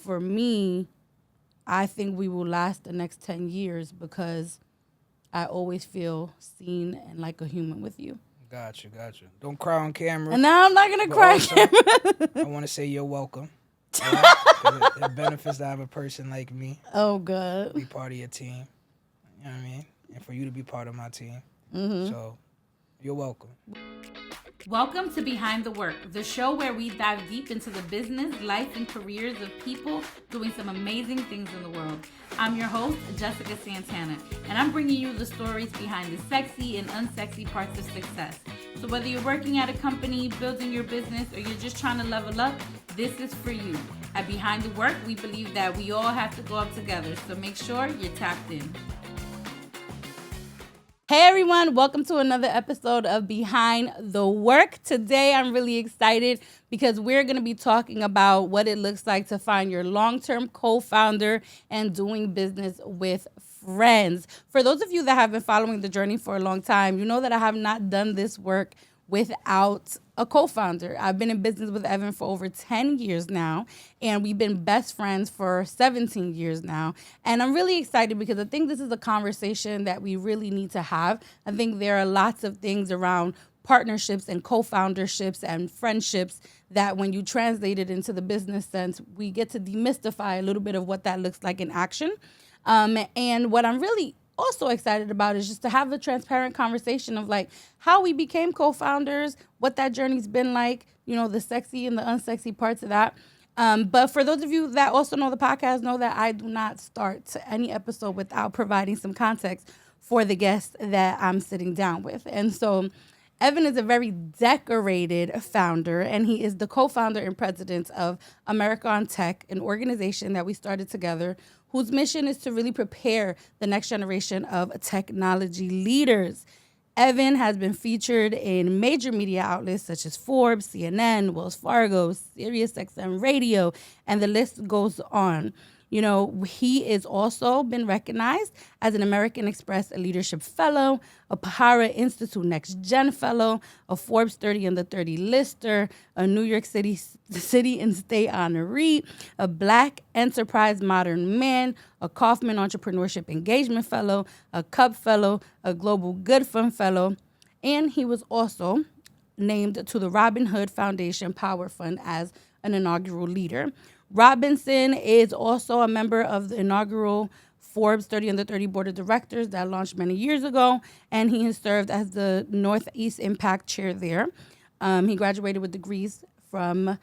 For me, I think we will last the next 10 years because I always feel seen and like a human with you. Gotcha. Don't cry on camera. And now I'm not going to But cry. also, I want to say you're welcome. All right? 'Cause it benefits to have a person like me Oh, God. be part of your team. You know what I mean? And for you to be part of my team. So, you're welcome. Welcome to Behind the Work, the show where we dive deep into the business, life, and careers of people doing some amazing things in the world. I'm your host, Jessica Santana, and I'm bringing you the stories behind the sexy and unsexy parts of success. So whether you're working at a company, building your business, or you're just trying to level up, this is for you. At Behind the Work, we believe that we all have to go up together, so make sure you're tapped in. Hey everyone, welcome to another episode of Behind the Work. Today I'm really excited because we're going to be talking about what it looks like to find your long-term co-founder and doing business with friends. For those of you that have been following the journey for a long time, you know that I have not done this work without a co-founder. I've been in business with Evin for over 10 years now, and we've been best friends for 17 years now. And I'm really excited because I think this is a conversation that we really need to have. I think there are lots of things around partnerships and co-founderships and friendships that when you translate it into the business sense, we get to demystify a little bit of what that looks like in action. And what I'm really also excited about is just to have a transparent conversation of like how we became co-founders, what that journey's been like, you know, the sexy and the unsexy parts of that. But for those of you that also know the podcast, know that I do not start any episode without providing some context for the guest that I'm sitting down with. And so Evin is a very decorated founder, and he is the co-founder and president of America on Tech, an organization that we started together whose mission is to really prepare the next generation of technology leaders. Evin has been featured in major media outlets such as Forbes, CNN, Wells Fargo, Sirius XM Radio, and the list goes on. You know, he is also been recognized as an American Express Leadership Fellow, a Pahara Institute NextGen Fellow, a Forbes 30 Under 30 lister, a New York City and State Honoree, a Black Enterprise Modern Man, a Kauffman Entrepreneurship Engagement Fellow, a Cup Fellow, a Global Good Fund Fellow, and he was also named to the Robinhood Foundation Powerfund as an inaugural leader. Robinson is also a member of the inaugural Forbes 30 Under 30 Board of Directors that launched many years ago, and he has served as the Northeast Impact Chair there. He graduated with degrees from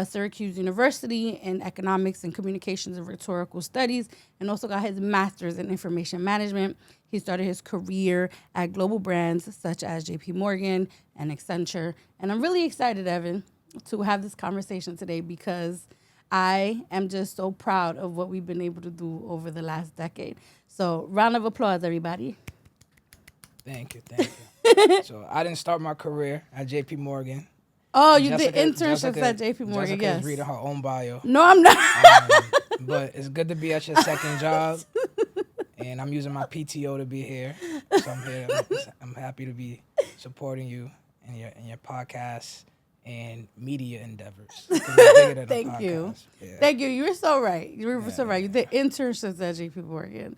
Syracuse University in Economics and Communications and Rhetorical Studies, and also got his master's in Information Management. He started his career at global brands such as JP Morgan and Accenture. And I'm really excited, Evin, to have this conversation today because I am just so proud of what we've been able to do over the last decade. So round of applause, everybody. Thank you. So, I didn't start my career at JP Morgan. Oh, you did internships at JP Morgan, Jessica yes. is reading her own bio. No, I'm not. But it's good to be at your second job. And I'm using my PTO to be here. So I'm here. I'm happy to be supporting you in your podcast and media endeavors. Thank you. Yeah. Thank you. You were so right. So right. You did internships at JP Morgan.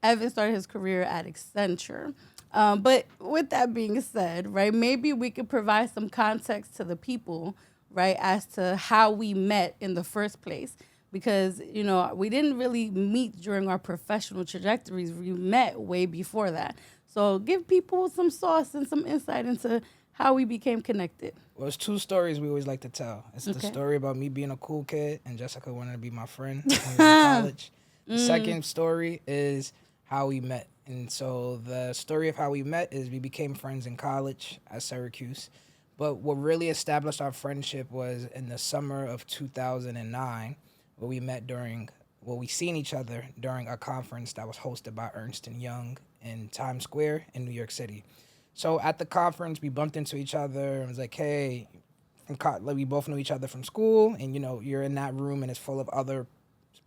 Evin started his career at Accenture. But with that being said, right, maybe we could provide some context to the people, right, as to how we met in the first place. Because, you know, we didn't really meet during our professional trajectories. We met way before that. So give people some sauce and some insight into how we became connected. Well, it's two stories we always like to tell. It's the story about me being a cool kid and Jessica wanting to be my friend when we were in college. The second story is how we met. And so the story of how we met is we became friends in college at Syracuse. But what really established our friendship was in the summer of 2009, where we seen each other during a conference that was hosted by Ernst & Young in Times Square in New York City. So at the conference, we bumped into each other and was like, hey, we both knew each other from school. And, you know, you're in that room and it's full of other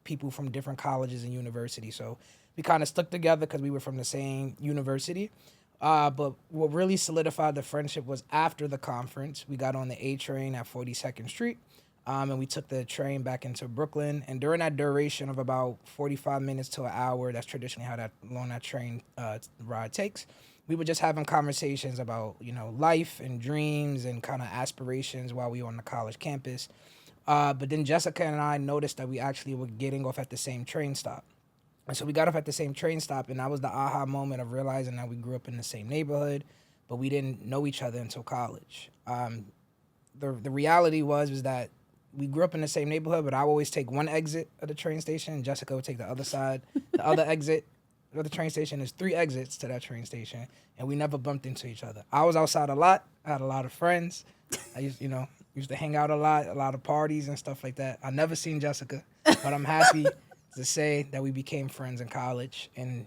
people from different colleges and universities. So we kind of stuck together because we were from the same university. But what really solidified the friendship was after the conference, we got on the A train at 42nd Street. And we took the train back into Brooklyn. And during that duration of about 45 minutes to an hour, that's traditionally how long that train ride takes, we were just having conversations about, life and dreams and kind of aspirations while we were on the college campus. But then Jessica and I noticed that we actually were getting off at the same train stop. And so we got off at the same train stop, and that was the aha moment of realizing that we grew up in the same neighborhood, but we didn't know each other until college. The reality was that we grew up in the same neighborhood, but I would always take one exit of the train station, and Jessica would take the other side. The other exit of the train station is 3 exits to that train station, and we never bumped into each other. I was outside a lot. I had a lot of friends. I used to hang out a lot of parties and stuff like that. I never seen Jessica, but I'm happy to say that we became friends in college, and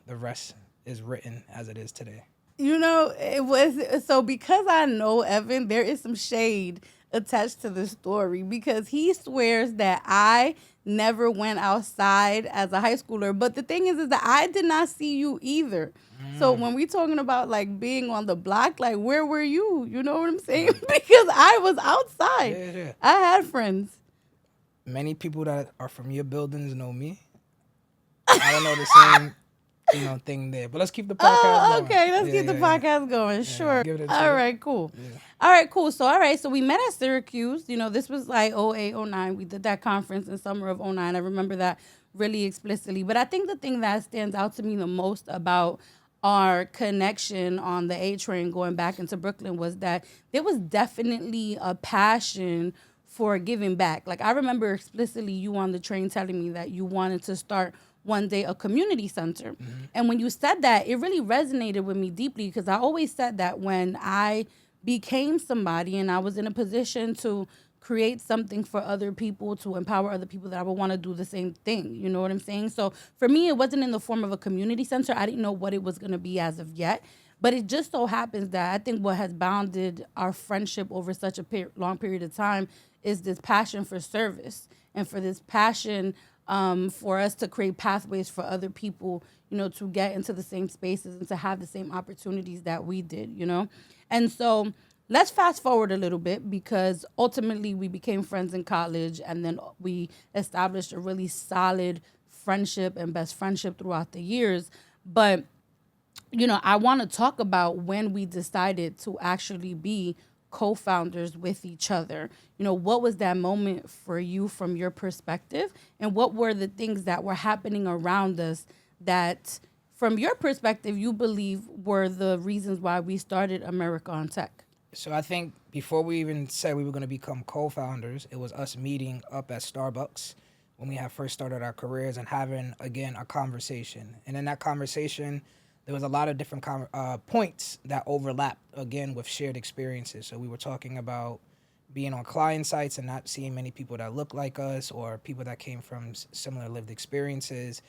the rest is written as it is today. It was so because I know Evin, there is some shade attached to the story because he swears that I never went outside as a high schooler. But the thing is that I did not see you either. So when we talking about like being on the block, like where were you? You know what I'm saying? Because I was outside. Yeah. I had friends. Many people that are from your buildings know me. I don't know the same thing there. But let's keep the podcast going. Okay, let's keep the podcast going. Yeah, sure. All right, cool. Yeah. All right, cool. So we met at Syracuse. This was like 08, 09. We did that conference in summer of 09. I remember that really explicitly. But I think the thing that stands out to me the most about our connection on the A train going back into Brooklyn was that there was definitely a passion for giving back. Like I remember explicitly you on the train telling me that you wanted to start one day a community center. Mm-hmm. And when you said that, it really resonated with me deeply because I always said that when I became somebody and I was in a position to create something for other people, to empower other people, that I would want to do the same thing. You know what I'm saying? So for me, it wasn't in the form of a community center. I didn't know what it was going to be as of yet. But it just so happens that I think what has bounded our friendship over such a long period of time is this passion for service and for this passion for us to create pathways for other people, to get into the same spaces and to have the same opportunities that we did, And so let's fast forward a little bit because ultimately we became friends in college and then we established a really solid friendship and best friendship throughout the years. But, I want to talk about when we decided to actually be co-founders with each other. What was that moment for you from your perspective? And what were the things that were happening around us that, from your perspective, you believe were the reasons why we started America on Tech? So I think before we even said we were going to become co-founders, it was us meeting up at Starbucks when we had first started our careers and having, again, a conversation. And in that conversation, there was a lot of different points that overlapped, again, with shared experiences. So we were talking about being on client sites and not seeing many people that look like us or people that came from similar lived experiences.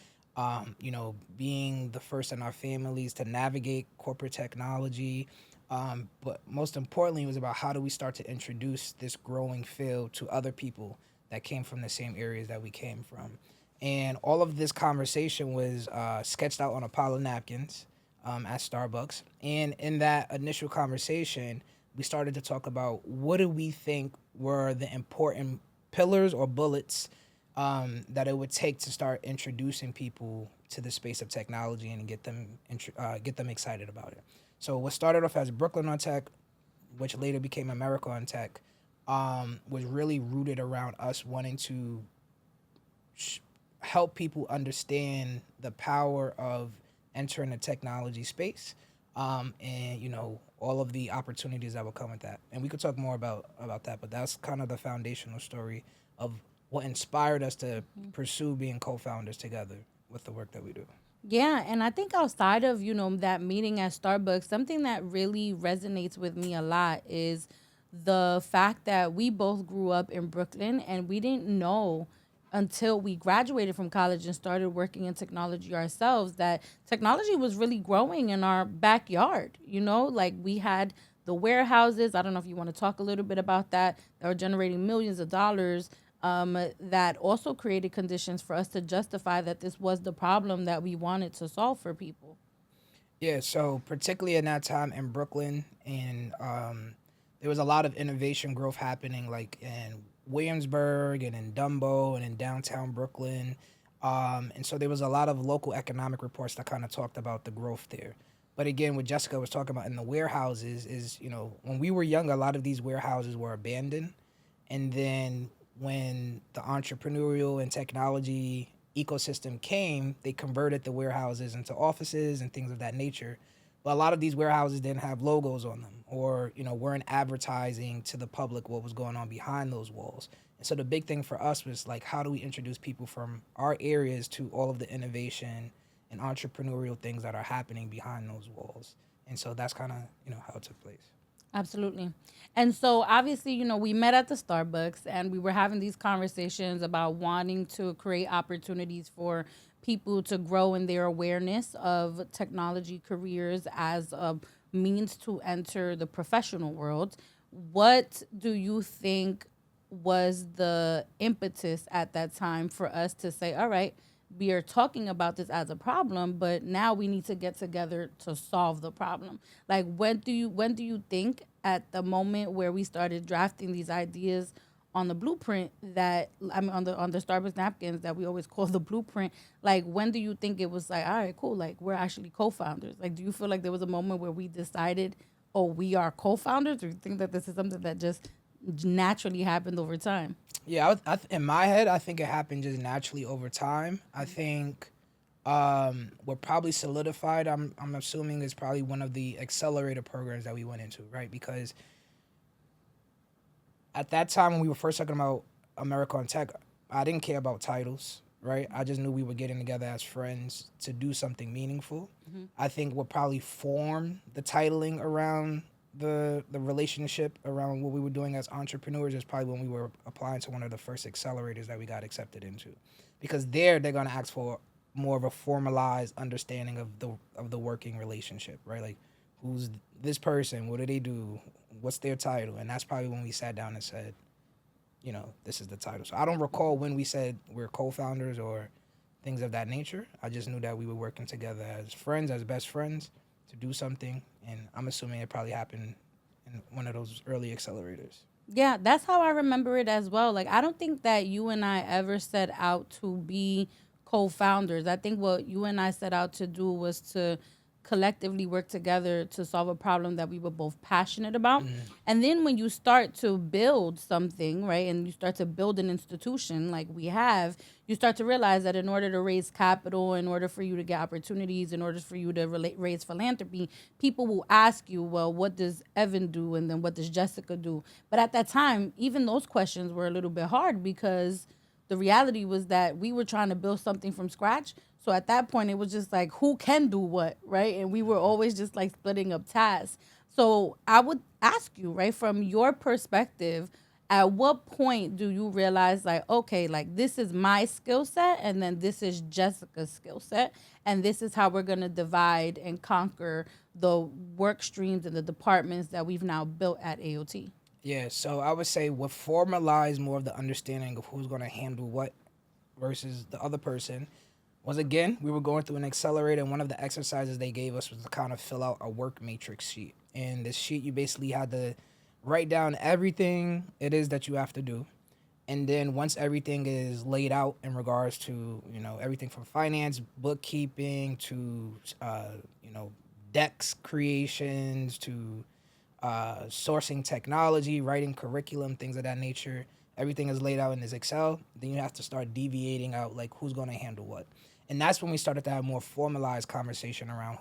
Being the first in our families to navigate corporate technology. But most importantly, it was about how do we start to introduce this growing field to other people that came from the same areas that we came from. And all of this conversation was sketched out on a pile of napkins at Starbucks. And in that initial conversation, we started to talk about what do we think were the important pillars or bullets that it would take to start introducing people to the space of technology and get them excited about it. So what started off as Brooklyn on Tech, which later became America on Tech, was really rooted around us wanting to help people understand the power of entering the technology space, and all of the opportunities that will come with that. And we could talk more about that, but that's kind of the foundational story of what inspired us to pursue being co-founders together with the work that we do. Yeah, and I think outside of, that meeting at Starbucks, something that really resonates with me a lot is the fact that we both grew up in Brooklyn and we didn't know until we graduated from college and started working in technology ourselves that technology was really growing in our backyard. Like we had the warehouses. I don't know if you want to talk a little bit about that are generating millions of dollars. That also created conditions for us to justify that this was the problem that we wanted to solve for people. Yeah, so particularly in that time in Brooklyn, and there was a lot of innovation growth happening, and Williamsburg and in Dumbo and in downtown Brooklyn. And so there was a lot of local economic reports that kind of talked about the growth there. But again, what Jessica was talking about in the warehouses is, when we were young, a lot of these warehouses were abandoned. And then when the entrepreneurial and technology ecosystem came, they converted the warehouses into offices and things of that nature. But a lot of these warehouses didn't have logos on them or, weren't advertising to the public what was going on behind those walls. And so the big thing for us was like, how do we introduce people from our areas to all of the innovation and entrepreneurial things that are happening behind those walls? And so that's kind of, how it took place. Absolutely. And so obviously, we met at the Starbucks and we were having these conversations about wanting to create opportunities for people to grow in their awareness of technology careers as a means to enter the professional world. What do you think was the impetus at that time for us to say, all right, we are talking about this as a problem, but now we need to get together to solve the problem? Like, when do you think at the moment where we started drafting these ideas on the blueprint on the Starbucks napkins that we always call the blueprint, like, when do you think it was like, all right, cool, like, we're actually co-founders? Like, do you feel like there was a moment where we decided, oh, we are co-founders? Or do you think that this is something that just naturally happened over time? Yeah, in my head, I think it happened just naturally over time. I think what probably solidified, I'm assuming, is probably one of the accelerator programs that we went into, right? Because at that time when we were first talking about America on Tech, I didn't care about titles, right? I just knew we were getting together as friends to do something meaningful. Mm-hmm. I think what probably formed the titling around the relationship around what we were doing as entrepreneurs is probably when we were applying to one of the first accelerators that we got accepted into, because they're going to ask for more of a formalized understanding of the working relationship, right? Like, who's this person? What do they do? What's their title? And that's probably when we sat down and said, this is the title. So I don't recall when we said we're co-founders or things of that nature. I just knew that we were working together as friends, as best friends, to do something, and I'm assuming it probably happened in one of those early accelerators. Yeah, that's how I remember it as well. Like, I don't think that you and I ever set out to be co-founders. I think what you and I set out to do was to collectively work together to solve a problem that we were both passionate about. Mm-hmm. And then when you start to build something, right, and you start to build an institution like we have, you start to realize that in order to raise capital, in order for you to get opportunities, in order for you to raise philanthropy, people will ask you, well, what does Evin do? And then what does Jessica do? But at that time, even those questions were a little bit hard, because the reality was that we were trying to build something from scratch. So at that point, it was just like, who can do what, right? And we were always just like splitting up tasks. So I would ask you, right, from your perspective, at what point do you realize, like, okay, like, this is my skill set, and then this is Jessica's skill set, and this is how we're going to divide and conquer the work streams and the departments that we've now built at AOT? Yeah, so I would say what formalized more of the understanding of who's going to handle what versus the other person was, again, we were going through an accelerator, and one of the exercises they gave us was to kind of fill out a work matrix sheet. And this sheet, you basically had to write down everything it is that you have to do. And then once everything is laid out in regards to, everything from finance, bookkeeping, to, decks creations, to sourcing technology, writing curriculum, things of that nature, everything is laid out in this Excel. Then you have to start deviating out, like, who's going to handle what. And that's when we started to have more formalized conversation around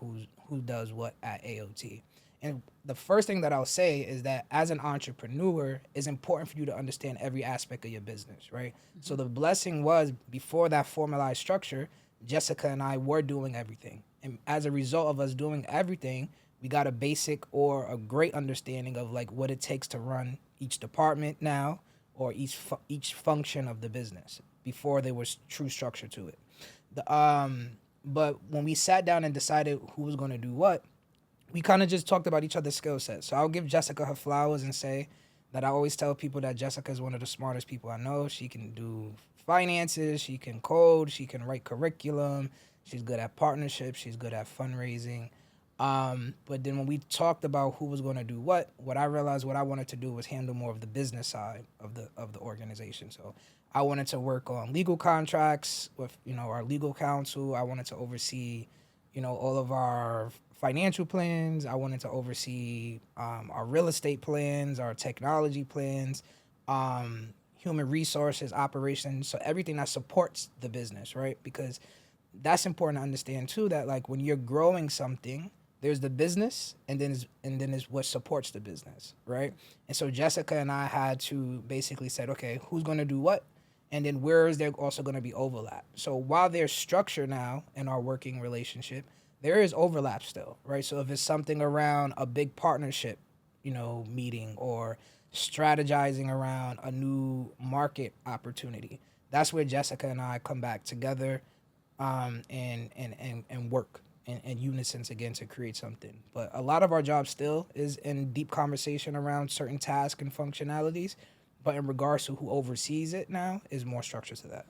who does what at AOT. And the first thing that I'll say is that as an entrepreneur, it's important for you to understand every aspect of your business, right? Mm-hmm. So the blessing was, before that formalized structure, Jessica and I were doing everything. And as a result of us doing everything, we got a basic or a great understanding of, like, what it takes to run each department now, or each function of the business, before there was true structure to it. But when we sat down and decided who was going to do what, we kind of just talked about each other's skill sets. So I'll give Jessica her flowers and say that I always tell people that Jessica is one of the smartest people I know. She can do finances, she can code, she can write curriculum, she's good at partnerships, she's good at fundraising. But then when we talked about who was going to do what I realized what I wanted to do was handle more of the business side of the organization. So I wanted to work on legal contracts with, our legal counsel. I wanted to oversee, all of our financial plans. I wanted to oversee our real estate plans, our technology plans, human resources, operations. So everything that supports the business, right? Because that's important to understand too, that like when you're growing something, there's the business, and then is what supports the business, right? And so Jessica and I had to basically said, okay, who's going to do what, and then where is there also going to be overlap? So while there's structure now in our working relationship, there is overlap still, right? So if it's something around a big partnership, meeting, or strategizing around a new market opportunity, that's where Jessica and I come back together, and work in unison again to create something. But a lot of our job still is in deep conversation around certain tasks and functionalities. But in regards to who oversees it now, is more structure to that.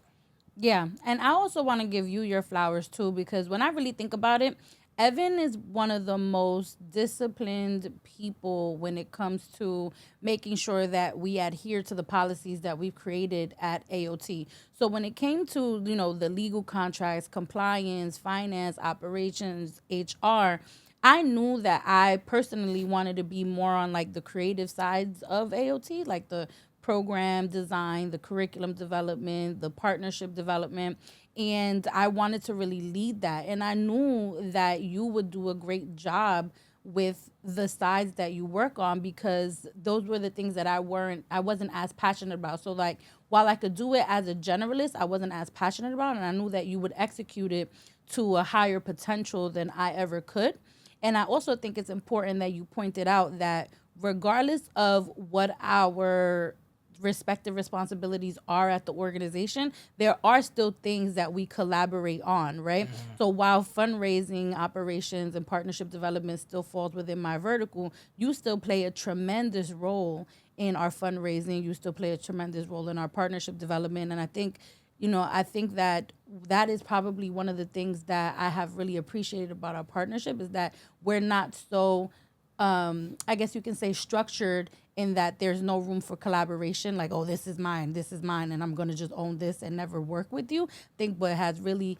Yeah, and I also want to give you your flowers too, because when I really think about it, Evin is one of the most disciplined people when it comes to making sure that we adhere to the policies that we've created at AOT. So when it came to, the legal contracts, compliance, finance, operations, HR, I knew that I personally wanted to be more on like the creative sides of AOT, like the program design, the curriculum development, the partnership development. And I wanted to really lead that. And I knew that you would do a great job with the sides that you work on, because those were the things that I wasn't as passionate about. So like, while I could do it as a generalist, I wasn't as passionate about it. And I knew that you would execute it to a higher potential than I ever could. And I also think it's important that you pointed out that regardless of what our respective responsibilities are at the organization, there are still things that we collaborate on, right? Mm-hmm. So while fundraising, operations, and partnership development still falls within my vertical, you still play a tremendous role in our fundraising. You still play a tremendous role in our partnership development. And I think that is probably one of the things that I have really appreciated about our partnership, is that we're not so, I guess you can say, structured in that there's no room for collaboration. Like, oh, this is mine, and I'm going to just own this and never work with you. I think what has really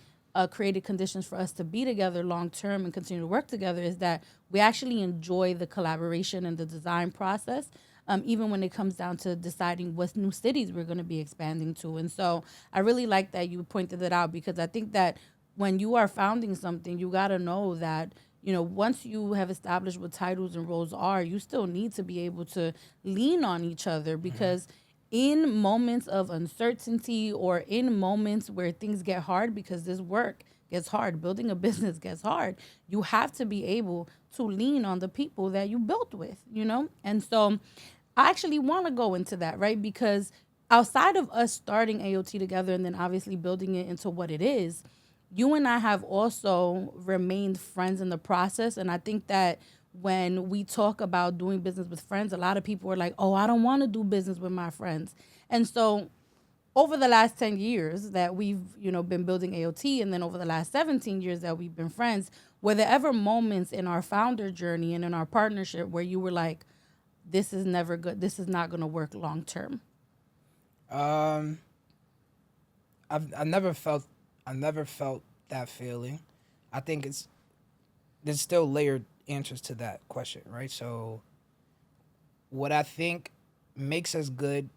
created conditions for us to be together long term and continue to work together is that we actually enjoy the collaboration and the design process. Even when it comes down to deciding what new cities we're going to be expanding to. And so I really like that you pointed that out, because I think that when you are founding something, you got to know that, once you have established what titles and roles are, you still need to be able to lean on each other, because in moments of uncertainty, or in moments where things get hard, because this work gets hard, building a business gets hard, you have to be able to lean on the people that you built with, And so I actually want to go into that, right? Because outside of us starting AOT together and then obviously building it into what it is, you and I have also remained friends in the process. And I think that when we talk about doing business with friends, a lot of people are like, oh, I don't want to do business with my friends. And so over the last 10 years that we've, been building AOT, and then over the last 17 years that we've been friends, were there ever moments in our founder journey and in our partnership where you were like, this is never good, this is not going to work long term? I never felt that feeling. I think there's still layered answers to that question, right? So what I think makes us good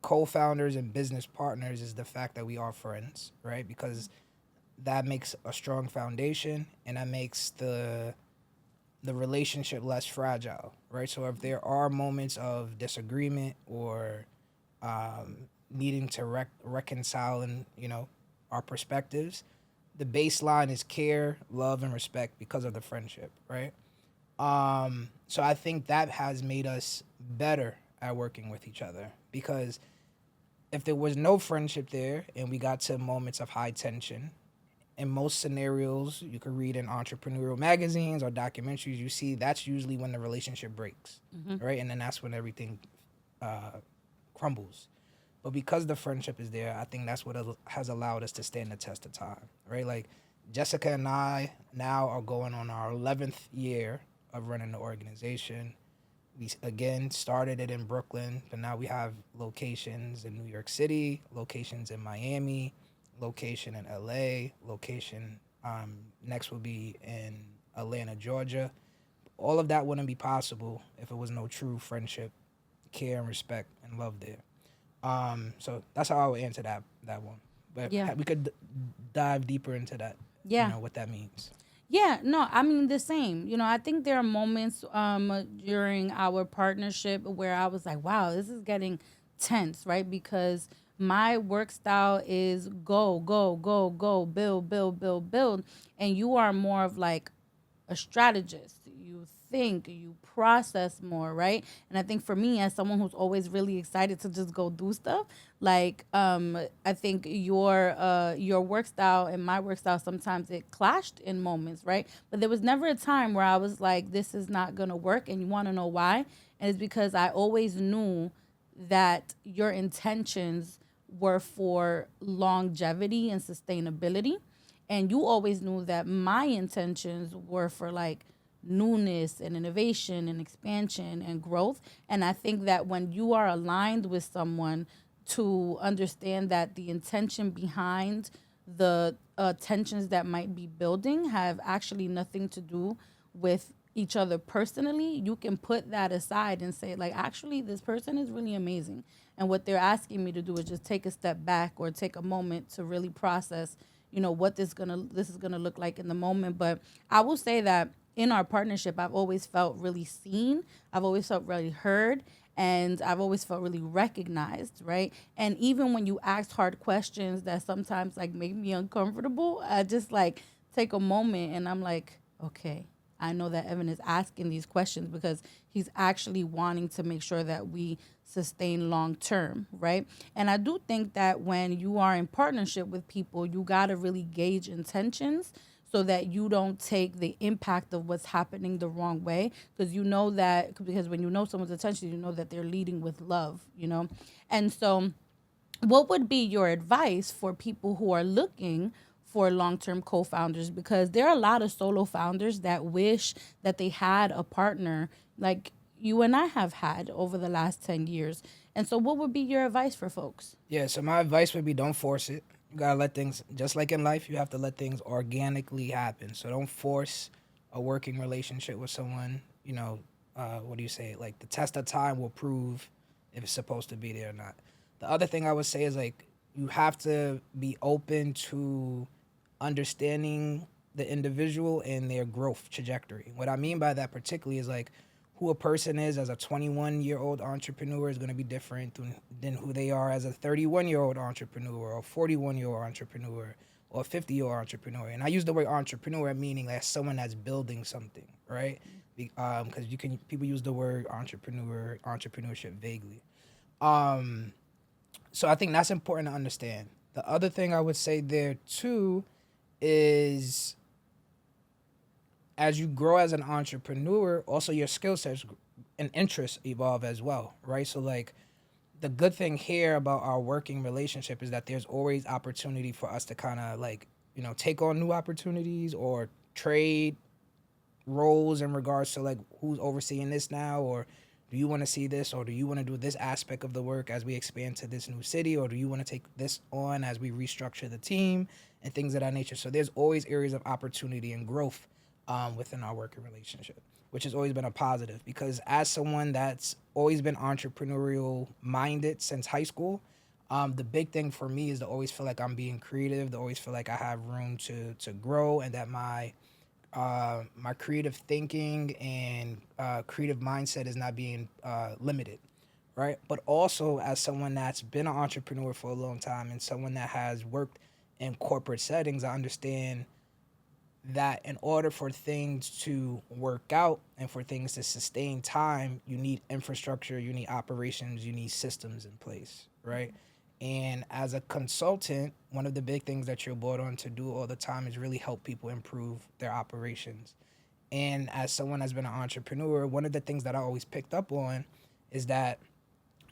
co-founders and business partners is the fact that we are friends, right? Because that makes a strong foundation, and that makes the relationship less fragile, right? So if there are moments of disagreement or needing to reconcile and, our perspectives, the baseline is care, love, and respect because of the friendship, right? So I think that has made us better at working with each other, because if there was no friendship there and we got to moments of high tension, in most scenarios you could read in entrepreneurial magazines or documentaries, you see that's usually when the relationship breaks, right? And then that's when everything crumbles. But because the friendship is there, I think that's what has allowed us to stand the test of time, right? Like, Jessica and I now are going on our 11th year of running the organization. We, again, started it in Brooklyn, but now we have locations in New York City, locations in Miami, location in LA, location next will be in Atlanta, Georgia. All of that wouldn't be possible if it was no true friendship, care, and respect and love there. So that's how I would answer that one. But we could dive deeper into that. Yeah. You know, what that means. Yeah, no, I mean the same. You know, I think there are moments during our partnership where I was like, wow, this is getting tense, right? Because my work style is go, go, go, go, build, build, build, build. And you are more of like a strategist. You think, you process more, right? And I think for me, as someone who's always really excited to just go do stuff, like I think your work style and my work style, sometimes it clashed in moments, right? But there was never a time where I was like, this is not gonna work. And you want to know why? And it's because I always knew that your intentions were for longevity and sustainability, and you always knew that my intentions were for like newness and innovation and expansion and growth. And I think that when you are aligned with someone, to understand that the intention behind the tensions that might be building have actually nothing to do with each other personally, you can put that aside and say, like, actually, this person is really amazing. And what they're asking me to do is just take a step back or take a moment to really process, you know, what this is gonna look like in the moment. But I will say that in our partnership, I've always felt really seen. I've always felt really heard. And I've always felt really recognized, right? And even when you ask hard questions that sometimes like make me uncomfortable, I just like take a moment and I'm like, okay, I know that Evin is asking these questions because he's actually wanting to make sure that we sustain long term, right? And I do think that when you are in partnership with people, you got to really gauge intentions so that you don't take the impact of what's happening the wrong way. Because when you know someone's intention, you know that they're leading with love, you know? And so what would be your advice for people who are looking for long-term co-founders? Because there are a lot of solo founders that wish that they had a partner like you and I have had over the last 10 years. And so what would be your advice for folks? Yeah, so my advice would be don't force it. You gotta let things, just like in life, you have to let things organically happen. So don't force a working relationship with someone. You know, what do you say? Like, the test of time will prove if it's supposed to be there or not. The other thing I would say is, like, you have to be open to understanding the individual and their growth trajectory. What I mean by that particularly is, like, who a person is as a 21-year-old entrepreneur is going to be different than who they are as a 31-year-old entrepreneur or 41-year-old entrepreneur or a 50-year-old entrepreneur. And I use the word entrepreneur meaning like someone that's building something, right? Because people use the word entrepreneurship vaguely. So I think that's important to understand. The other thing I would say there too is, as you grow as an entrepreneur, also your skill sets and interests evolve as well, right? So, like, the good thing here about our working relationship is that there's always opportunity for us to kind of, like, you know, take on new opportunities or trade roles in regards to, like, who's overseeing this now, or do you want to see this, or do you want to do this aspect of the work as we expand to this new city, or do you want to take this on as we restructure the team and things of that nature. So there's always areas of opportunity and growth within our working relationship, which has always been a positive, because as someone that's always been entrepreneurial minded since high school, the big thing for me is to always feel like I'm being creative, to always feel like I have room to grow, and that my creative thinking and creative mindset is not being limited, right? But also, as someone that's been an entrepreneur for a long time and someone that has worked in corporate settings, I understand that in order for things to work out and for things to sustain time, you need infrastructure, you need operations, you need systems in place, right? And as a consultant, one of the big things that you're brought on to do all the time is really help people improve their operations. And as someone that's been an entrepreneur, one of the things that I always picked up on is that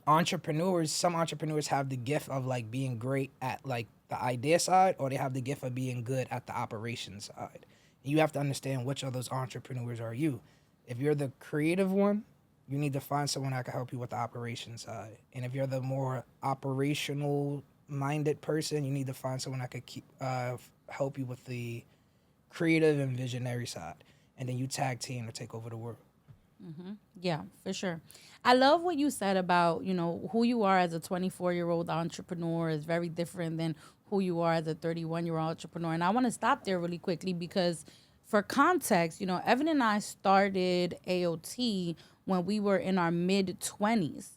some entrepreneurs have the gift of like being great at like the idea side, or they have the gift of being good at the operations side. And you have to understand which of those entrepreneurs are you. If you're the creative one, you need to find someone that can help you with the operations side. And if you're the more operational minded person, you need to find someone that could help you with the creative and visionary side. And then you tag team to take over the world. Mm-hmm. Yeah, for sure. I love what you said about, who you are as a 24-year-old entrepreneur is very different than who you are as a 31-year-old entrepreneur. And I want to stop there really quickly because for context, Evan and I started AOT when we were in our mid-20s.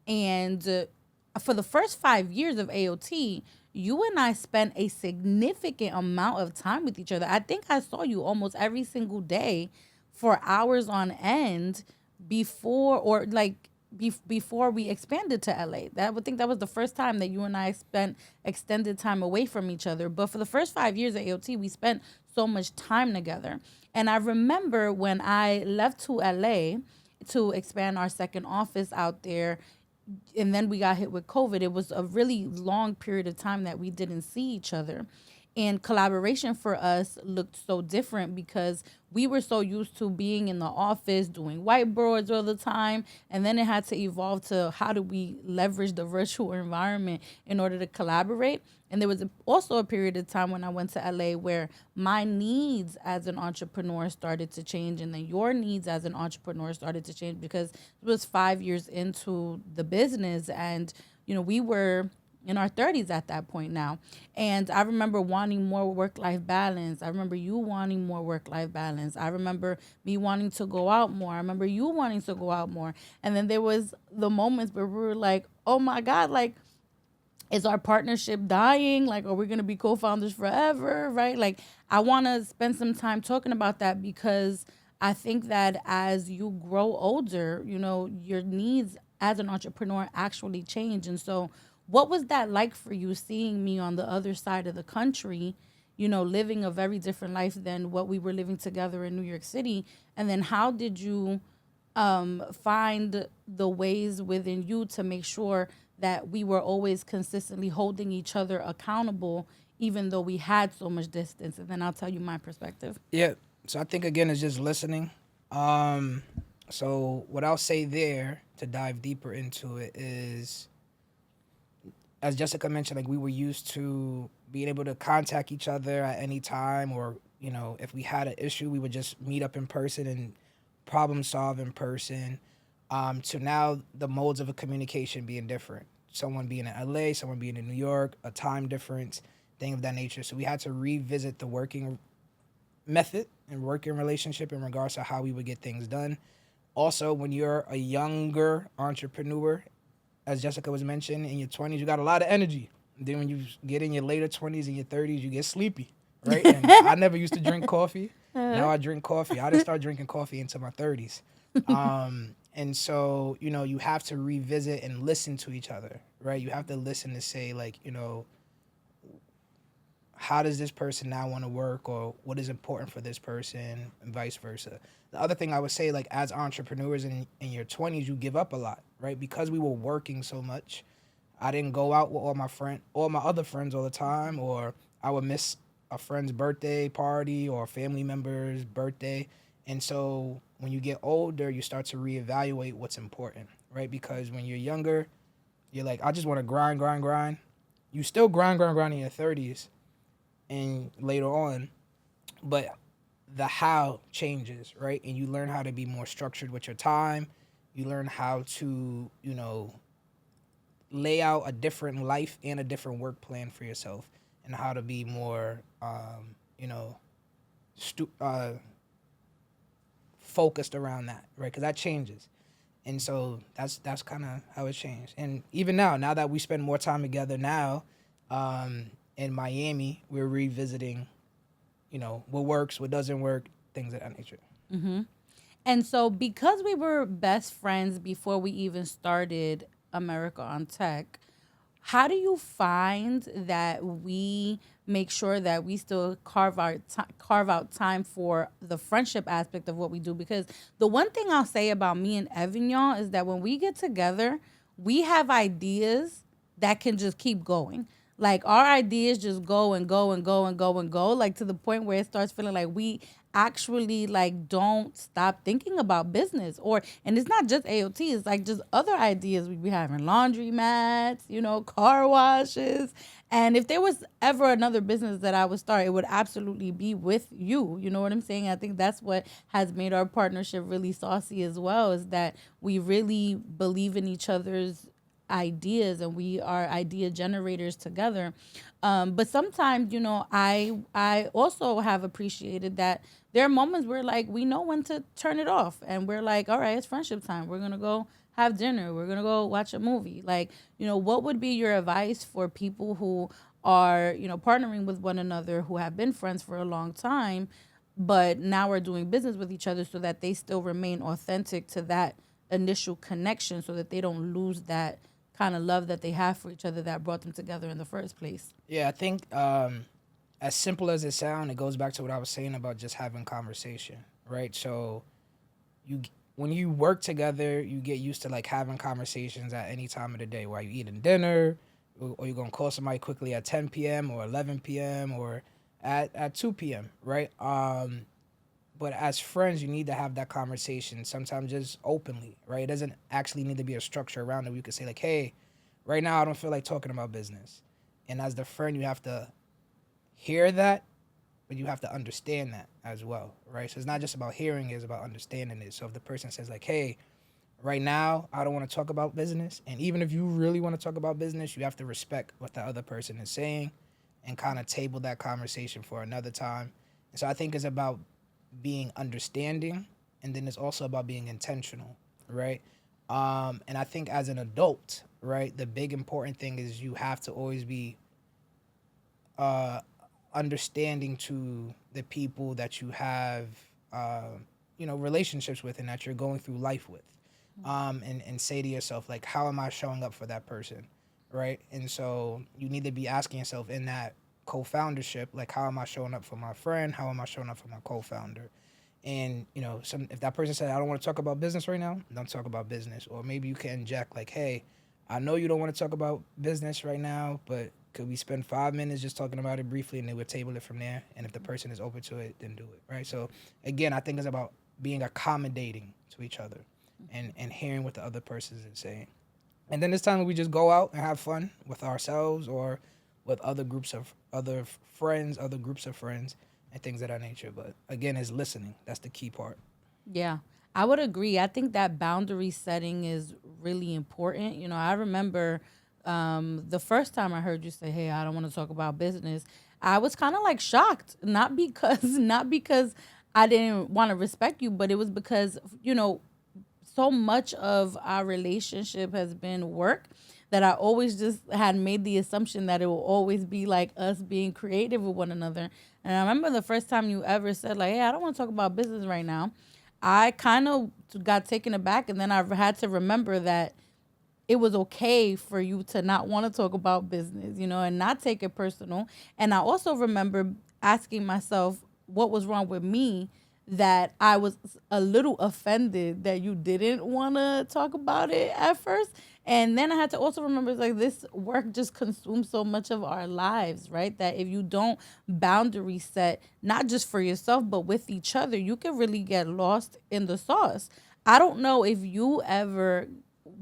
And for the first 5 years of AOT, you and I spent a significant amount of time with each other. I think I saw you almost every single day for hours on end before we expanded to LA. I would think that was the first time that you and I spent extended time away from each other. But for the first 5 years at AOT, we spent so much time together. And I remember when I left to LA to expand our second office out there, and then we got hit with COVID. It was a really long period of time that we didn't see each other. And collaboration for us looked so different because we were so used to being in the office, doing whiteboards all the time. And then it had to evolve to how do we leverage the virtual environment in order to collaborate. And there was also a period of time when I went to LA where my needs as an entrepreneur started to change. And then your needs as an entrepreneur started to change because it was 5 years into the business. And, we were in our 30s at that point now. And I remember wanting more work-life balance. I remember you wanting more work-life balance. I remember me wanting to go out more. I remember you wanting to go out more. And then there was the moments where we were like, oh my God, like, is our partnership dying? Like, are we going to be co-founders forever, right? Like, I want to spend some time talking about that because I think that as you grow older, your needs as an entrepreneur actually change. And so what was that like for you seeing me on the other side of the country, living a very different life than what we were living together in New York City? And then how did you find the ways within you to make sure that we were always consistently holding each other accountable, even though we had so much distance? And then I'll tell you my perspective. Yeah. So I think, again, it's just listening. So what I'll say there to dive deeper into it is, as Jessica mentioned, like we were used to being able to contact each other at any time, or, if we had an issue, we would just meet up in person and problem solve in person. To now the modes of a communication being different. Someone being in LA, someone being in New York, a time difference, thing of that nature. So we had to revisit the working method and working relationship in regards to how we would get things done. Also, when you're a younger entrepreneur, as Jessica was mentioning, in your 20s, you got a lot of energy. Then when you get in your later 20s and your 30s, you get sleepy, right? And I never used to drink coffee. Now I drink coffee. I didn't start drinking coffee until my 30s. And so, you have to revisit and listen to each other, right? You have to listen to say, like, how does this person now want to work, or what is important for this person, and vice versa. The other thing I would say, like, as entrepreneurs in your 20s, you give up a lot, right? Because we were working so much. I didn't go out with all my other friends all the time, or I would miss a friend's birthday party or a family member's birthday. And so when you get older, you start to reevaluate what's important, right? Because when you're younger, you're like, I just want to grind. You still grind in your 30s and later on, but the how changes, right? And you learn how to be more structured with your time. You learn how to, lay out a different life and a different work plan for yourself, and how to be more, focused around that, right? Because that changes. And so that's kind of how it changed. And even now that we spend more time together now, in Miami, we're revisiting, what works, what doesn't work, things of that nature. Mm-hmm. And so because we were best friends before we even started America on Tech, how do you find that we make sure that we still carve out time for the friendship aspect of what we do? Because the one thing I'll say about me and Evin, y'all, is that when we get together, we have ideas that can just keep going. Like our ideas just go and go and go and go and go, like to the point where it starts feeling like we actually like don't stop thinking about business. Or and it's not just AOT, it's like just other ideas. We be having laundromats, car washes. And if there was ever another business that I would start, it would absolutely be with you. You know what I'm saying? I think that's what has made our partnership really saucy as well, is that we really believe in each other's ideas and we are idea generators together. But sometimes, I also have appreciated that there are moments where like we know when to turn it off and we're like, all right, it's friendship time. We're going to go have dinner. We're going to go watch a movie. Like, what would be your advice for people who are, partnering with one another, who have been friends for a long time, but now are doing business with each other so that they still remain authentic to that initial connection so that they don't lose that kind of love that they have for each other that brought them together in the first place? Yeah, I think as simple as it sounds, it goes back to what I was saying about just having conversation, right? So when you work together, you get used to like having conversations at any time of the day while you eating dinner, or you're gonna call somebody quickly at 10 p.m. or 11 p.m. or at 2 p.m., right? But as friends, you need to have that conversation sometimes just openly, right? It doesn't actually need to be a structure around it. You could say like, hey, right now I don't feel like talking about business. And as the friend, you have to hear that, but you have to understand that as well, right? So it's not just about hearing it, it's about understanding it. So if the person says like, hey, right now I don't want to talk about business, and even if you really want to talk about business, you have to respect what the other person is saying and kind of table that conversation for another time. And so I think it's about being understanding, and then it's also about being intentional, right? And I think as an adult, right, the big important thing is you have to always be understanding to the people that you have, relationships with and that you're going through life with, and say to yourself, like, how am I showing up for that person, right? And so you need to be asking yourself in that co-foundership, like, how am I showing up for my friend? How am I showing up for my co-founder? And, if that person said, I don't want to talk about business right now, don't talk about business. Or maybe you can inject like, hey, I know you don't want to talk about business right now, but could we spend 5 minutes just talking about it briefly, and they would table it from there? And if the person is open to it, then do it, right? So again, I think it's about being accommodating to each other and hearing what the other person is saying. And then this time we just go out and have fun with ourselves or with other groups of other friends, other groups of friends, and things of that nature. But again, it's listening. That's the key part. Yeah, I would agree. I think that boundary setting is really important. I remember the first time I heard you say, hey, I don't want to talk about business, I was kind of like shocked, not because I didn't want to respect you, but it was because, so much of our relationship has been work that I always just had made the assumption that it will always be like us being creative with one another. And I remember the first time you ever said like, hey, I don't want to talk about business right now, I kind of got taken aback. And then I had to remember that it was okay for you to not want to talk about business, and not take it personal. And I also remember asking myself what was wrong with me, that I was a little offended that you didn't want to talk about it at first. And then I had to also remember, like, this work just consumes so much of our lives, right? That if you don't boundary set, not just for yourself, but with each other, you can really get lost in the sauce. I don't know if you ever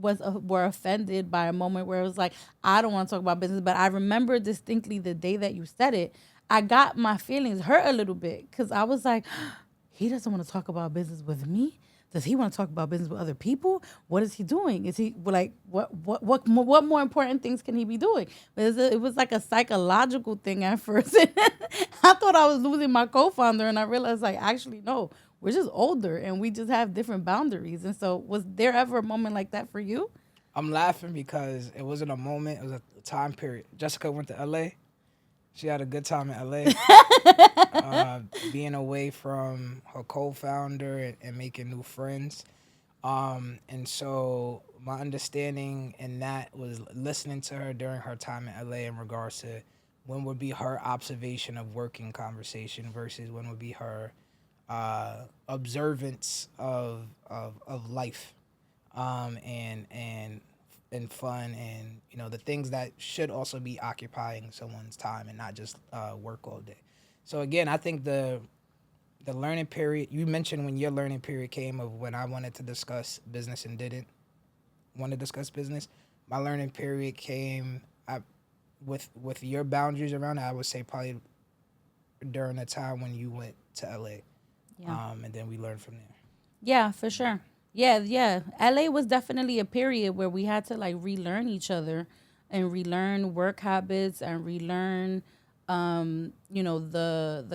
were offended by a moment where it was like, I don't want to talk about business, but I remember distinctly the day that you said it, I got my feelings hurt a little bit because I was like, he doesn't want to talk about business with me. Does he want to talk about business with other people? What is he doing? Is he like, what more important things can he be doing? But it was like a psychological thing at first. I thought I was losing my co-founder, and I realized like, actually, no, we're just older and we just have different boundaries. And so was there ever a moment like that for you? I'm laughing because it wasn't a moment. It was a time period. Jessica went to LA. She had a good time in LA, being away from her co-founder and making new friends. And so my understanding in that was listening to her during her time in LA in regards to when would be her observation of working conversation versus when would be her observance of life. And and fun, and the things that should also be occupying someone's time and not just work all day. So again, I think the learning period you mentioned, when your learning period came of when I wanted to discuss business and didn't want to discuss business, my learning period came with your boundaries around it. I would say probably during the time when you went to LA. Yeah. And then we learned from there. Yeah, for sure. Yeah. LA was definitely a period where we had to like relearn each other and relearn work habits and relearn the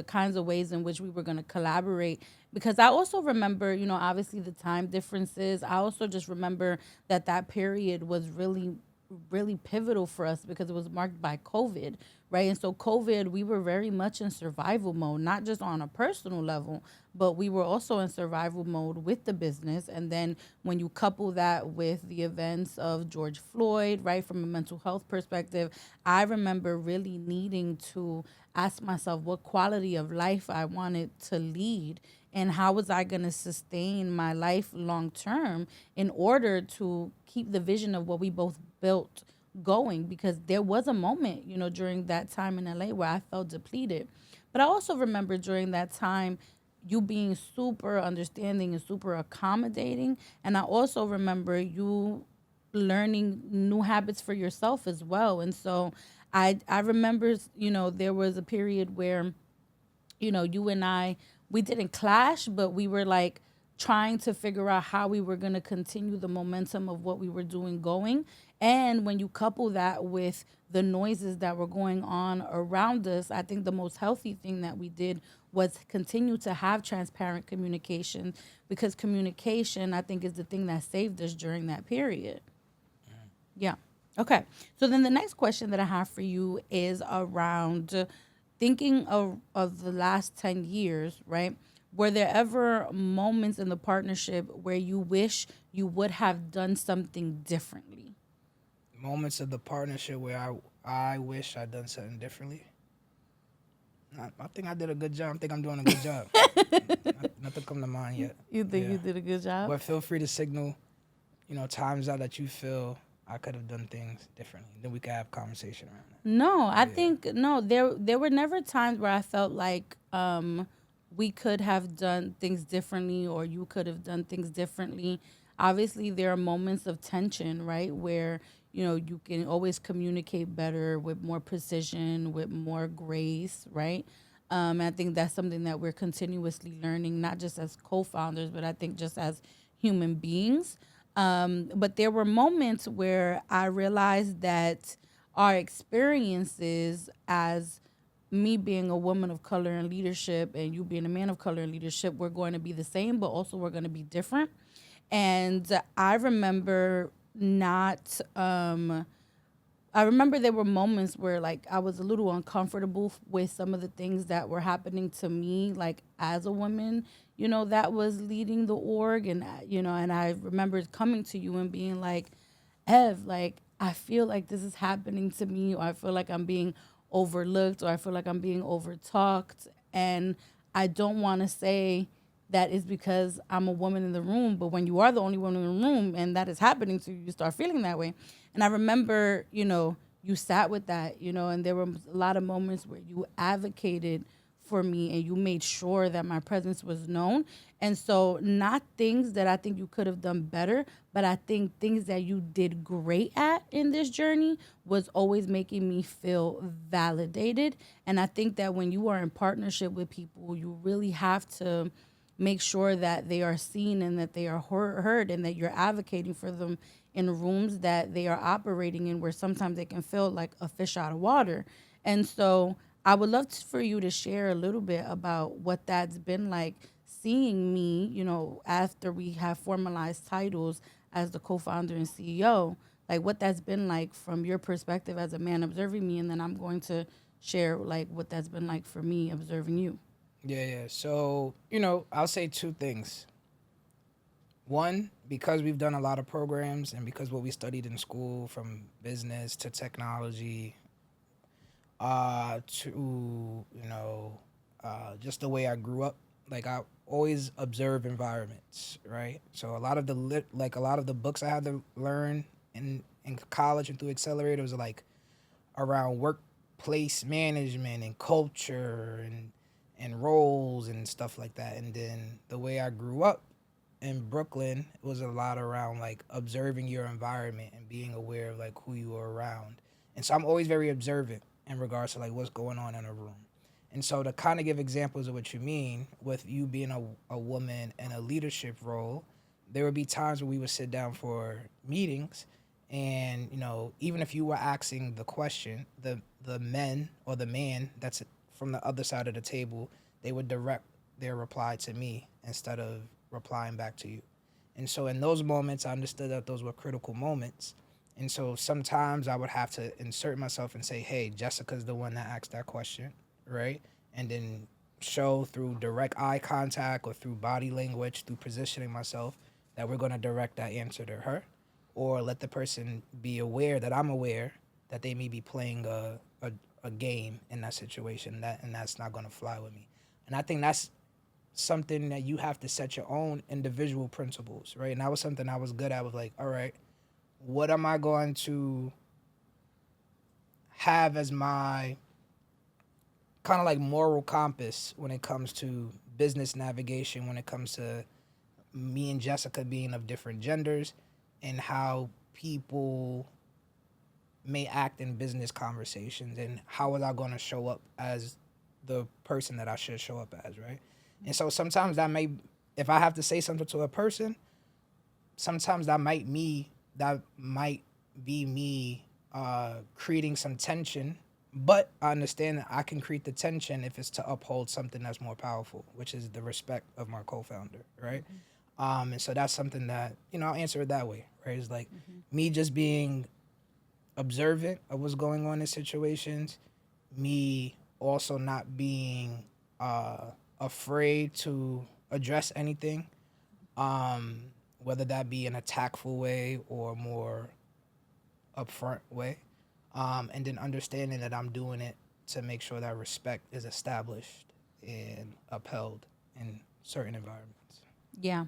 kinds of ways in which we were going to collaborate. Because I also remember, obviously the time differences. I also just remember that period was really, really pivotal for us because it was marked by COVID, right? And so COVID, we were very much in survival mode, not just on a personal level, but we were also in survival mode with the business. And then when you couple that with the events of George Floyd, right, from a mental health perspective, I remember really needing to ask myself what quality of life I wanted to lead and how was I going to sustain my life long term in order to keep the vision of what we both built going. Because there was a moment, during that time in LA where I felt depleted. But I also remember during that time you being super understanding and super accommodating. And I also remember you learning new habits for yourself as well. And so I remember, there was a period where, you and I, we didn't clash, but we were like trying to figure out how we were going to continue the momentum of what we were doing going. And when you couple that with the noises that were going on around us, I think the most healthy thing that we did was continue to have transparent communication, because communication, I think, is the thing that saved us during that period. Yeah. Okay. So then the next question that I have for you is around thinking of the last 10 years, right? Were there ever moments in the partnership where you wish you would have done something differently? Moments of the partnership where I wish I'd done something differently. I think I did a good job. I think I'm doing a good job. Nothing come to mind yet. You think you did a good job? But feel free to signal, times out that you feel I could have done things differently. Then we could have conversation around that. No, I think no. There were never times where I felt like we could have done things differently or you could have done things differently. Obviously, there are moments of tension, right, where you can always communicate better with more precision, with more grace, right? I think that's something that we're continuously learning, not just as co-founders, but I think just as human beings. But there were moments where I realized that our experiences as me being a woman of color in leadership and you being a man of color in leadership, we're going to be the same, but also we're going to be different. And I remember I remember there were moments where like I was a little uncomfortable with some of the things that were happening to me, like as a woman, that was leading the org. And, and I remember coming to you and being like, Ev, like, I feel like this is happening to me, or I feel like I'm being overlooked, or I feel like I'm being overtalked. And I don't want to say that is because I'm a woman in the room, but when you are the only woman in the room and that is happening to you, you start feeling that way. And I remember, you sat with that, and there were a lot of moments where you advocated for me and you made sure that my presence was known. And so not things that I think you could have done better, but I think things that you did great at in this journey was always making me feel validated. And I think that when you are in partnership with people, you really have to make sure that they are seen and that they are heard and that you're advocating for them in rooms that they are operating in, where sometimes they can feel like a fish out of water. And so I would love for you to share a little bit about what that's been like, seeing me, after we have formalized titles as the co-founder and CEO, like what that's been like from your perspective as a man observing me. And then I'm going to share like what that's been like for me observing you. Yeah. So, I'll say two things. One, because we've done a lot of programs and because what we studied in school, from business to technology, to, just the way I grew up, like I always observe environments, right? So a lot of the books I had to learn in in college and through Accelerator, it was like around workplace management and culture and roles and stuff like that. And then the way I grew up in Brooklyn, it was a lot around like observing your environment and being aware of like who you were around. And so I'm always very observant in regards to like what's going on in a room. And so to kind of give examples of what you mean with you being a woman in a leadership role, there would be times when we would sit down for meetings and, you know, even if you were asking the question, the men or the man that's from the other side of the table, they would direct their reply to me instead of replying back to you. And so in those moments, I understood that those were critical moments. And so sometimes I would have to insert myself and say, hey, Jessica's the one that asked that question, right? And then show through direct eye contact or through body language, through positioning myself, that we're going to direct that answer to her, or let the person be aware that I'm aware that they may be playing a game in that situation, and that's not going to fly with me. And I think that's something that you have to set your own individual principles, right? And that was something I was good at, was like, all right, what am I going to have as my kind of like moral compass when it comes to business navigation, when it comes to me and Jessica being of different genders, and how people may act in business conversations, and how was I going to show up as the person that I should show up as, right? And so sometimes if I have to say something to a person, sometimes that might be me creating some tension, but I understand that I can create the tension if it's to uphold something that's more powerful, which is the respect of my co-founder, right? Mm-hmm. And so that's something that, you know, I'll answer it that way, right? It's like me just being observant of what's going on in situations, me also not being afraid to address anything, whether that be in a tactful way or more upfront way, and then understanding that I'm doing it to make sure that respect is established and upheld in certain environments. Yeah.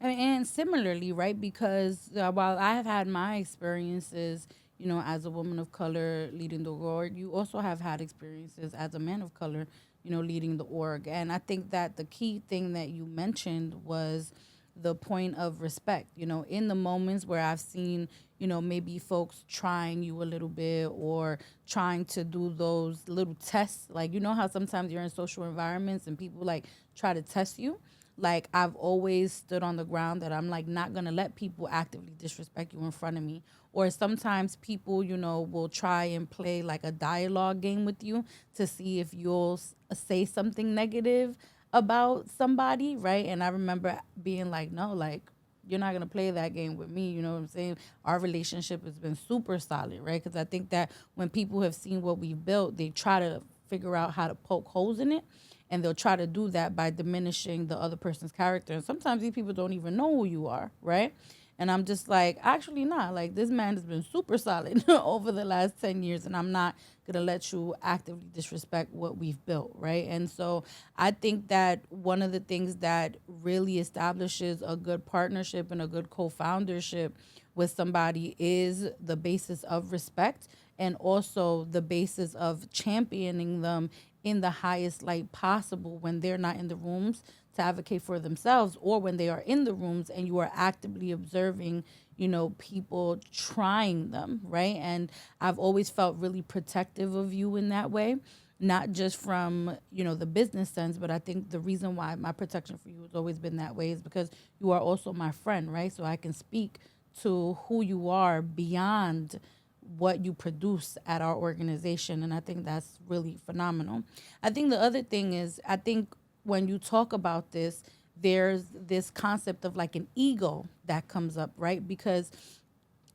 And similarly, right, because while I have had my experiences, you know, as a woman of color leading the org, you also have had experiences as a man of color, you know, leading the org. And I think that the key thing that you mentioned was the point of respect, you know, in the moments where I've seen, you know, maybe folks trying you a little bit or trying to do those little tests. Like, you know how sometimes you're in social environments and people like try to test you. Like, I've always stood on the ground that I'm like not going to let people actively disrespect you in front of me. Or sometimes people, you know, will try and play like a dialogue game with you to see if you'll say something negative about somebody, right? And I remember being like, no, like, you're not going to play that game with me. You know what I'm saying? Our relationship has been super solid, right? Because I think that when people have seen what we've built, they try to figure out how to poke holes in it. And they'll try to do that by diminishing the other person's character. And sometimes these people don't even know who you are, right? And I'm just like, actually not. Like, this man has been super solid over the last 10 years, and I'm not going to let you actively disrespect what we've built, right? And so I think that one of the things that really establishes a good partnership and a good co-foundership with somebody is the basis of respect, and also the basis of championing them in the highest light possible when they're not in the rooms to advocate for themselves, or when they are in the rooms and you are actively observing, you know, people trying them, right? And I've always felt really protective of you in that way, not just from, you know, the business sense, but I think the reason why my protection for you has always been that way is because you are also my friend, right? So I can speak to who you are beyond what you produce at our organization. And I think that's really phenomenal. I think the other thing is, I think when you talk about this, there's this concept of like an ego that comes up, right? Because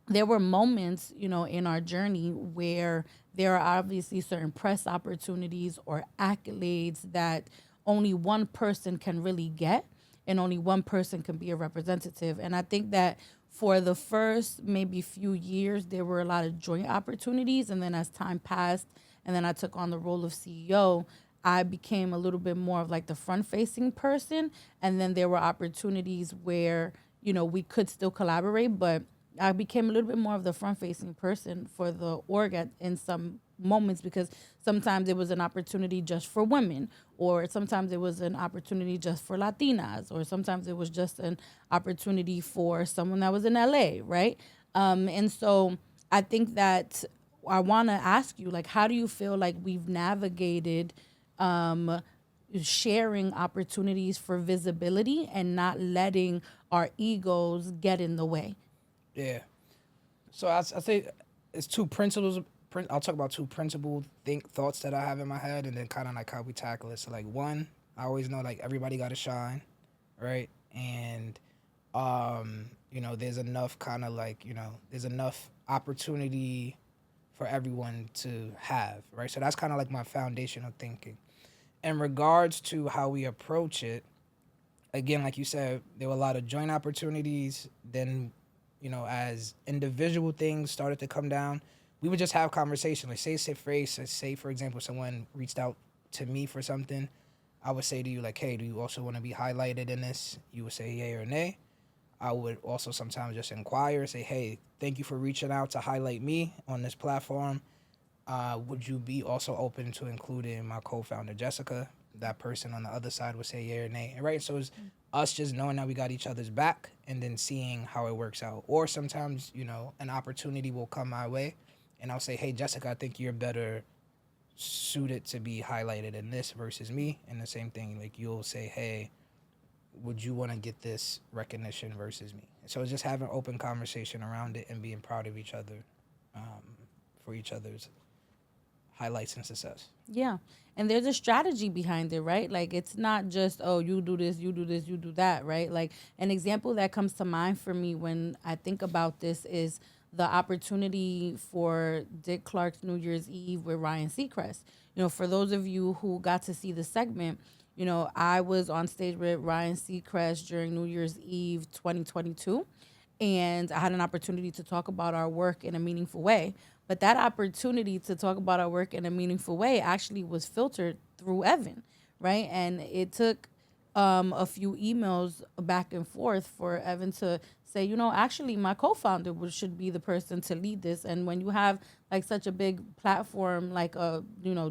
there were moments, you know, in our journey where there are obviously certain press opportunities or accolades that only one person can really get, and only one person can be a representative. And I think that for the first maybe few years, there were a lot of joint opportunities. And then as time passed, and then I took on the role of CEO, I became a little bit more of like the front-facing person. And then there were opportunities where, you know, we could still collaborate, but I became a little bit more of the front-facing person for the org in some moments, because sometimes it was an opportunity just for women, or sometimes it was an opportunity just for Latinas, or sometimes it was just an opportunity for someone that was in LA, right? And so I think that I want to ask you, like, how do you feel like we've navigated sharing opportunities for visibility and not letting our egos get in the way? Yeah. So I think it's two principles. I'll talk about two principal thoughts that I have in my head, and then kind of like how we tackle it. So like one, I always know like everybody got to shine, right? And there's enough kind of like there's enough opportunity for everyone to have, right? So that's kind of like my foundational thinking. In regards to how we approach it, again, like you said, there were a lot of joint opportunities. Then, as individual things started to come down, we would just have conversation. Like say for example, someone reached out to me for something. I would say to you like, hey, do you also want to be highlighted in this? You would say yay or nay. I would also sometimes just inquire, say, hey, thank you for reaching out to highlight me on this platform. Would you be also open to including my co-founder, Jessica? That person on the other side would say yay or nay, right? So it's us just knowing that we got each other's back and then seeing how it works out. Or sometimes, an opportunity will come my way and I'll say, hey, Jessica, I think you're better suited to be highlighted in this versus me. And the same thing, like you'll say, hey, would you want to get this recognition versus me? So it's just having open conversation around it and being proud of each other for each other's highlights and success. Yeah. And there's a strategy behind it, right? Like, it's not just, oh, you do this, you do this, you do that, right? Like, an example that comes to mind for me when I think about this is the opportunity for Dick Clark's New Year's Eve with Ryan Seacrest. For those of you who got to see the segment, I was on stage with Ryan Seacrest during New Year's Eve 2022, and I had an opportunity to talk about our work in a meaningful way. But that opportunity to talk about our work in a meaningful way actually was filtered through Evin, right? And it took a few emails back and forth for Evin to say, actually my co-founder should be the person to lead this. And when you have like such a big platform like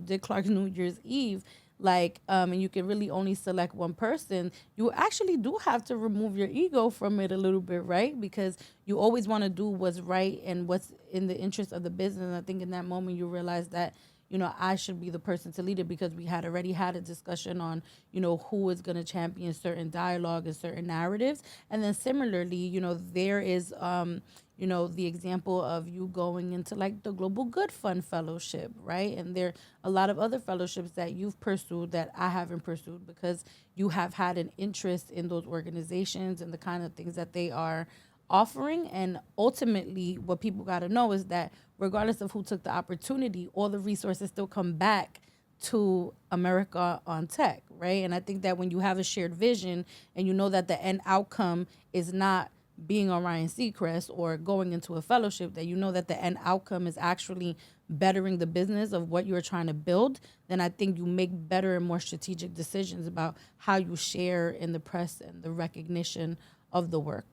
Dick Clark's New Year's Eve, and you can really only select one person, you actually do have to remove your ego from it a little bit, right? Because you always want to do what's right and what's in the interest of the business. And I think in that moment you realize that, I should be the person to lead it, because we had already had a discussion on, who is going to champion certain dialogue and certain narratives. And then similarly, there is, the example of you going into like the Global Good Fund Fellowship, right? And there are a lot of other fellowships that you've pursued that I haven't pursued, because you have had an interest in those organizations and the kind of things that they are offering. And ultimately, what people got to know is that regardless of who took the opportunity, all the resources still come back to America on Tech, right? And I think that when you have a shared vision and you know that the end outcome is not being on Ryan Seacrest or going into a fellowship, that you know that the end outcome is actually bettering the business of what you're trying to build, then I think you make better and more strategic decisions about how you share in the press and the recognition of the work.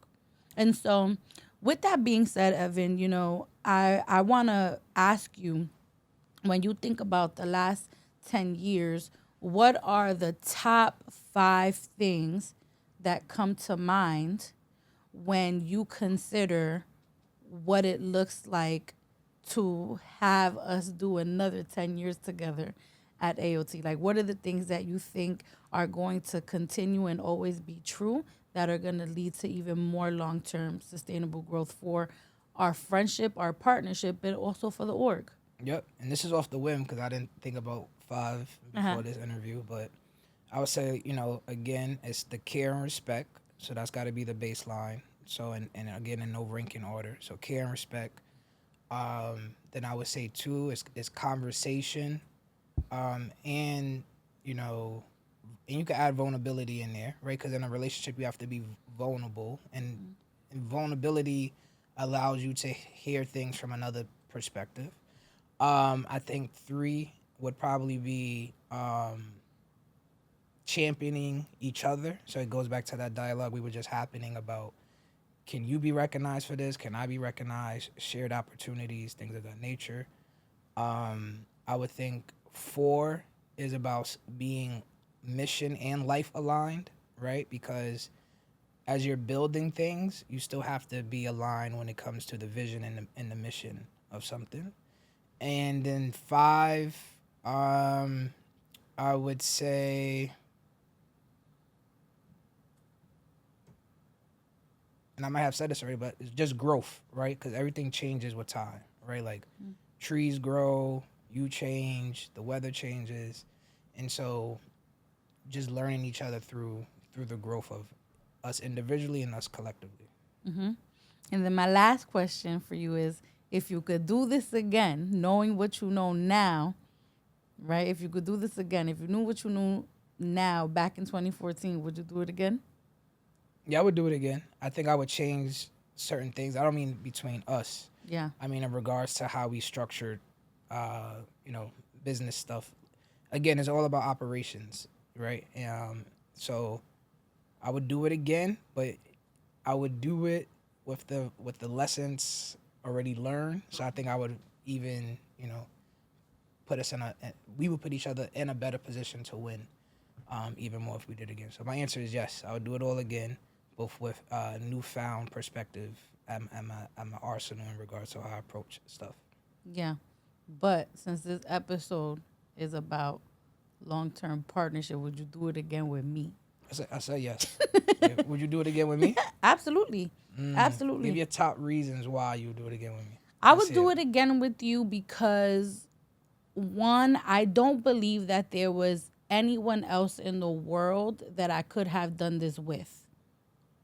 And so with that being said, Evin, I want to ask you, when you think about the last 10 years, what are the top 5 things that come to mind when you consider what it looks like to have us do another 10 years together at AOT? Like, what are the things that you think are going to continue and always be true that are going to lead to even more long-term sustainable growth for our friendship, our partnership, but also for the org? Yep. And this is off the whim because I didn't think about 5 before this interview. But I would say, again, it's the care and respect. So that's got to be the baseline. So, and again, in no ranking order. So care and respect. Then I would say 2 is conversation. And you can add vulnerability in there, right? Because in a relationship, you have to be vulnerable. And vulnerability allows you to hear things from another perspective. I think 3 would probably be championing each other. So it goes back to that dialogue we were just happening about can you be recognized for this? Can I be recognized? Shared opportunities, things of that nature. I would think 4 is about being mission and life aligned, right? Because as you're building things, you still have to be aligned when it comes to the vision and the mission of something. And then 5, I would say, and I might have said this already, but it's just growth, right? Because everything changes with time, right? Like trees grow, you change, the weather changes. And so just learning each other through the growth of us individually and us collectively. Mm-hmm. And then my last question for you is, if you could do this again, knowing what you know now, right? If you could do this again, if you knew what you knew now back in 2014, would you do it again? Yeah, I would do it again. I think I would change certain things. I don't mean between us. Yeah. I mean in regards to how we structured, business stuff. Again, it's all about operations, right? So I would do it again, but I would do it with the lessons already learned. So I think I would even, put us we would put each other in a better position to win, even more if we did it again. So my answer is yes, I would do it all again, both with newfound perspective and my arsenal in regards to how I approach stuff. Yeah. But since this episode is about long-term partnership, would you do it again with me? I said yes. Yeah. Would you do it again with me? Absolutely. Absolutely. Give your top reasons why you would do it again with me. I would do it again with you because, one, I don't believe that there was anyone else in the world that I could have done this with.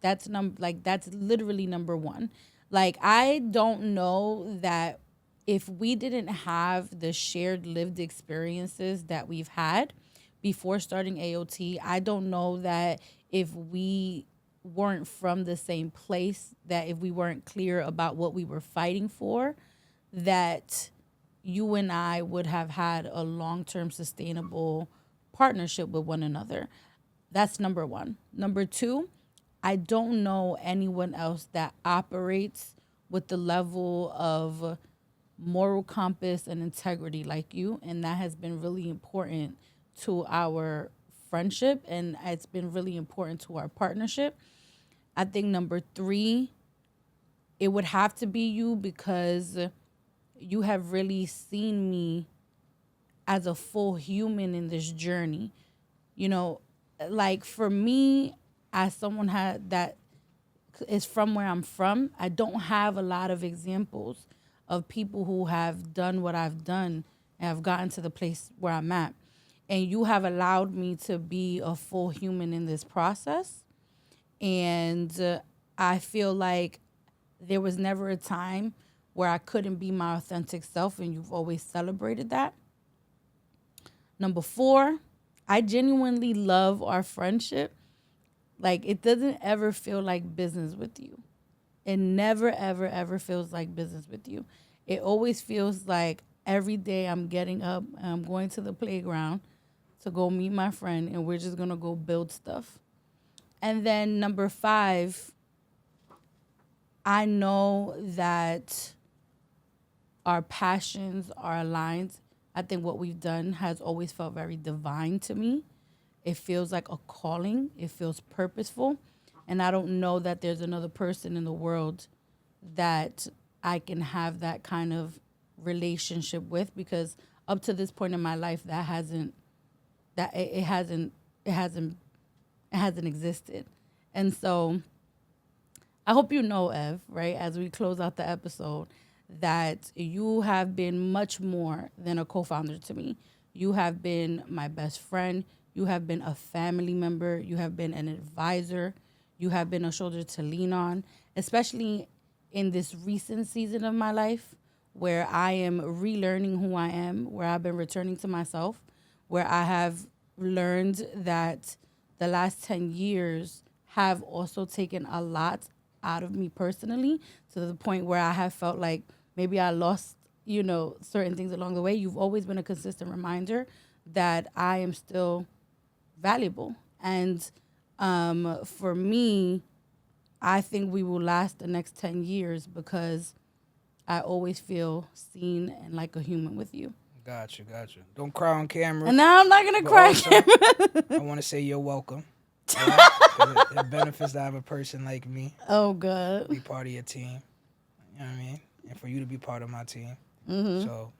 That's literally number one. Like, I don't know that if we didn't have the shared lived experiences that we've had before starting AOT, I don't know that if we weren't from the same place, that if we weren't clear about what we were fighting for, that you and I would have had a long-term sustainable partnership with one another. That's number one. Number two, I don't know anyone else that operates with the level of moral compass and integrity like you, and that has been really important to our friendship, and it's been really important to our partnership. I think number three, it would have to be you because you have really seen me as a full human in this journey. Like for me, as someone that is from where I'm from, I don't have a lot of examples of people who have done what I've done and have gotten to the place where I'm at. And you have allowed me to be a full human in this process. And I feel like there was never a time where I couldn't be my authentic self, and you've always celebrated that. Number four, I genuinely love our friendship. Like, it doesn't ever feel like business with you. It never, ever, ever feels like business with you. It always feels like every day I'm getting up and I'm going to the playground to go meet my friend, and we're just going to go build stuff. And then number five, I know that our passions are aligned. I think what we've done has always felt very divine to me. It feels like a calling. It feels purposeful. And I don't know that there's another person in the world that I can have that kind of relationship with, because up to this point in my life, it hasn't existed. And so I hope you know, Ev, right, as we close out the episode, that you have been much more than a co-founder to me. You have been my best friend. You have been a family member. You have been an advisor. You have been a shoulder to lean on, especially in this recent season of my life where I am relearning who I am, where I've been returning to myself, where I have learned that the last 10 years have also taken a lot out of me personally, to the point where I have felt like maybe I lost, certain things along the way. You've always been a consistent reminder that I am still valuable. And for me, I think we will last the next 10 years because I always feel seen and like a human with you. Gotcha. Don't cry on camera. And now I'm not going to cry on camera. I want to say you're welcome. It benefits to have a person like me. Oh, God. Be part of your team. You know what I mean? And for you to be part of my team. So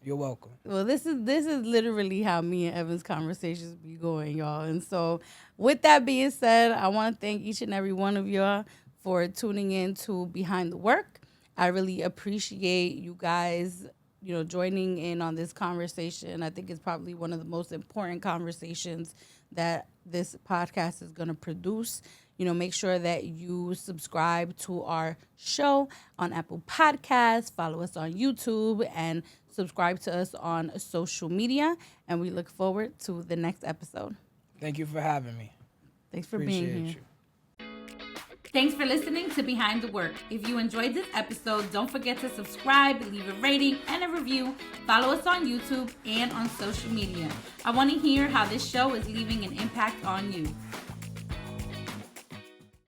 you're welcome. Well, this is literally how me and Evan's conversations be going, y'all. And so with that being said, I want to thank each and every one of y'all for tuning in to Behind the Work. I really appreciate you guys, joining in on this conversation. I think it's probably one of the most important conversations that this podcast is going to produce. Make sure that you subscribe to our show on Apple Podcasts, follow us on YouTube, and subscribe to us on social media. And we look forward to the next episode. Thank you for having me. Thanks for being here. Thanks for listening to Behind the Work. If you enjoyed this episode, don't forget to subscribe, leave a rating and a review. Follow us on YouTube and on social media. I want to hear how this show is leaving an impact on you.